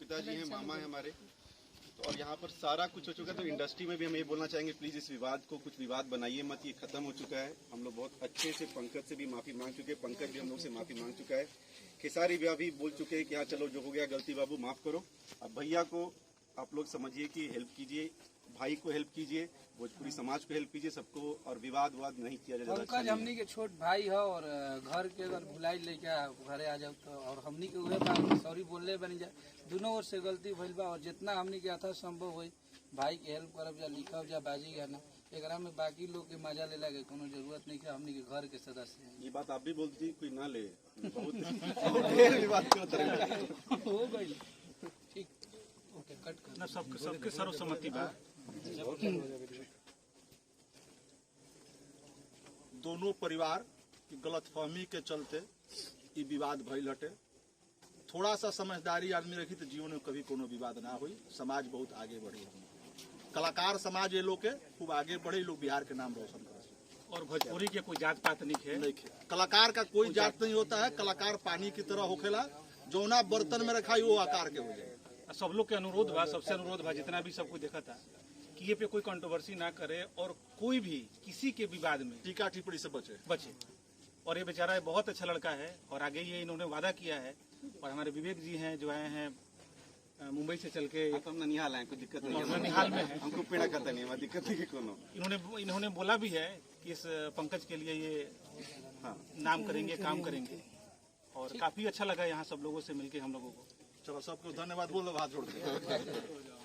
पिताजी हैं, मामा है हमारे। तो और यहाँ पर सारा कुछ हो चुका है। तो इंडस्ट्री में भी हम ये बोलना चाहेंगे, प्लीज इस विवाद को कुछ विवाद बनाइए मत, ये खत्म हो चुका है। हम लोग बहुत अच्छे से पंकज से भी माफी मांग चुके हैं, पंकज भी हम लोग से माफी मांग चुका है, खेसारी भी बोल चुके हैं कि हाँ चलो जो हो गया गलती बाबू माफ करो। अब भैया को आप लोग समझिए कि हेल्प कीजिए, भाई को हेल्प कीजिए, भोजपुरी समाज को हेल्प कीजिए, सबको, और विवाद नहीं किया जाए। पंकज हमनी के छोट भाई है और घर के अगर भुलाई लेके घरे आ जाओ तो, और हमनी के उहे बात सॉरी बोलले बनी जाए, दोनों ओर से गलती भइल बा। और जितना हमनी के यथा संभव होई भाई के हेल्प करब जा, लिखब जा, बाजी गाना, एकरा में बाकी लोग के मजा ले लगे कोनो जरूरत नहीं है। हमनी के घर के सदस्य हैं। ये बात आप भी बोलती थी, कोई ना ले, बहुत ढेर विवाद क्यों तरह हो गई। ठीक, ओके, कट कर ना। सबके सर्वसम्मति बा। दोनों परिवार की गलतफहमी के चलते ये विवाद भइल हटे। थोड़ा सा समझदारी आदमी रखी तो जीवन में कभी कोनो विवाद ना हुई, समाज बहुत आगे बढ़ी। कलाकार समाज ये लोग के खूब आगे बढ़े, लोग बिहार के नाम रोशन कर। और भोजपुरी के कोई जात पात नहीं है। कलाकार का कोई जात नहीं होता है। कलाकार पानी की तरह होखेला, जौना बर्तन में रखा वो आकार के हो जाए। सब लोग के अनुरोध बा, सबसे अनुरोध बा, जितना भी सबको देखा था कि ये पे कोई कंट्रोवर्सी ना करे और कोई भी किसी के विवाद में टीका टिप्पणी से बचे। और ये बेचारा बहुत अच्छा लड़का है और आगे ये इन्होंने वादा किया है। और हमारे विवेक जी हैं जो आए हैं मुंबई से चल के, तो हम ननिहाल आए, कोई दिक्कत नहीं है, ननिहाल में है, हमको पेड़ा खाता नहीं है, दिक्कत नहीं है कोनो। इन्होंने बोला भी है कि इस पंकज के लिए ये नाम करेंगे, काम करेंगे। और काफी अच्छा लगा यहाँ सब लोगों से मिलके हम लोगों को। चलो सबको धन्यवाद बोलो, हाथ जोड़ के।